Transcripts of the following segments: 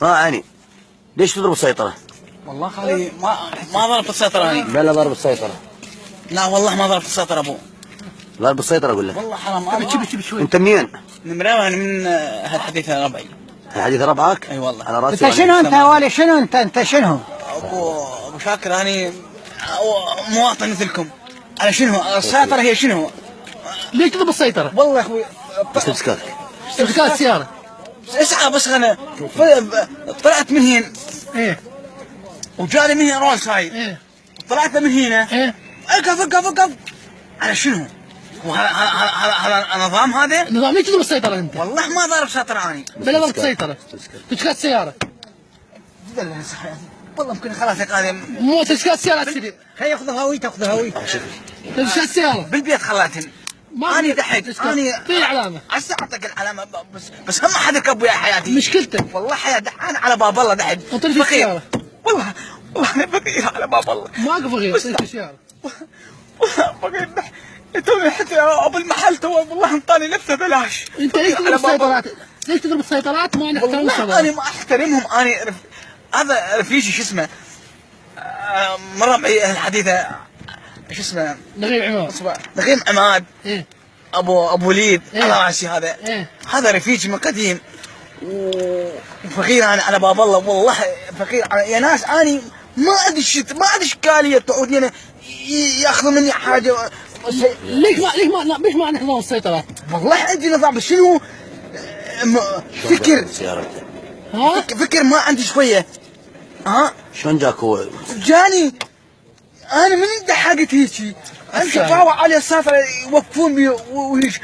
يعني ليش تضرب السيطرة؟ والله خالي ما ضربت السيطرة أنا. بلا ضرب السيطرة. لا والله ما ضربت السيطرة أبو. ضرب السيطرة أقول لك. والله حرام. شوف شوي. أنت منين؟ من مراوغ من هالحديث ربعي. الحديث ربعك؟ أي والله. على راسي. أنت شنو أنت يا والي شنو أنت شنو؟ أبو شاكر أنا مواطن مثلكم. على شنو؟ السيطرة هي شنو؟ ليش تضرب السيطرة؟ والله يا أخوي. بس تمسكك. سيارة السيارة. اسعى بس أنا طلعت من هنا. إيه. وجاني من هنا رولز هاي. إيه. طلعت من هنا. إيه. اقف على شنو؟ هذا نظام هذا؟ نظام ليش تضرب السيطرة أنت؟ والله ما ضارب سيطرة أنا. بلا ضرب سيطرة. تمسك السيارة. والله يمكن خلاص يا قادم. مو تمسك السيارة تسري. خي ياخذ هويته تمسك السيارة. بالبيت خلاتن. أنا دحيت أنا في علامة. هسه أعطيك العلامة بس هم حد كب ويا حياتي. مشكلتك. والله حياة أنا على باب الله دحيت. انطر في السيارة. والله أنا فقير على باب الله. ما أقف غير في السيارة. فقير توني حتى ابو المحل تو والله انطاني لفه بلاش. انت ليش تضرب السيطرات؟ ليش تضرب السيطرات؟ ما نحترم والله انا ما احترمهم. انا هذا رفيجي شو اسمه مره معي الحديثه شو اسمه نغيب عماد. نغيب عماد. ايه. ابو وليد إيه؟ على راسي هذا. إيه؟ هذا رفيجي من قديم وفقير انا على باب الله. والله فقير يا ناس. اني ما ادري ما ادري اشكاليه تعود هنا ياخذوا مني حاجه. ليش ما نحضر السيطرات؟ والله عندي نظام بس شنو فكر. ها؟ فكر ما عندي شويه. ها شلون جاك هو؟ جاني انا من دحقت هيجي امشي باوع على السيطره يوقفون بي وهيك.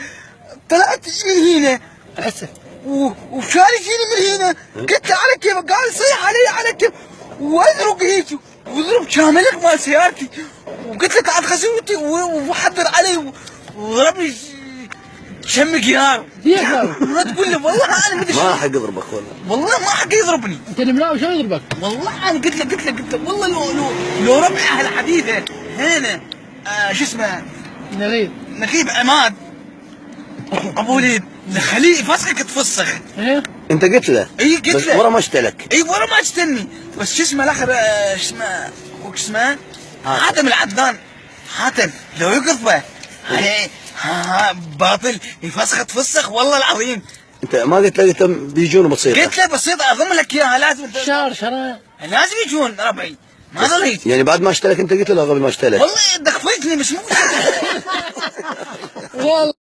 طلعت من هنا هسه وشاري فيني من هنا. قلت له على كيف؟ قال صيح علي على كيف واذرق هيك وضرب شاملك مال سيارتي. وقلت له تعال خزوتي وحضر علي وضربني شم قيار. ما تقول له والله انا ما راح يضربك والله ما حق يضربني. انت الملاوي شلون يضربك؟ والله انا قلت له والله لو ربع اهل حديثه هنا شو اسمه نقيب عماد ابو وليد خليه يفسخك تفسخ. ايه. انت قلت له؟ اي قلت له ورا ما اشتلك. اي ورا ما اشتني. بس شو اسمه الاخر شو اسمه اخوك شو اسمه حاتم العدنان. حاتم لو يقف باطل يفسخ تفسخ والله العظيم. انت ما قلت له بيجون بسيطة؟ قلت له بسيطة اضم لك اياها لازم شهر لازم يجون ربعي ما ظل هيك. يعني بعد ما اشترك انت قلت له قبل ما اشترك؟ والله دخفتني مش مو والله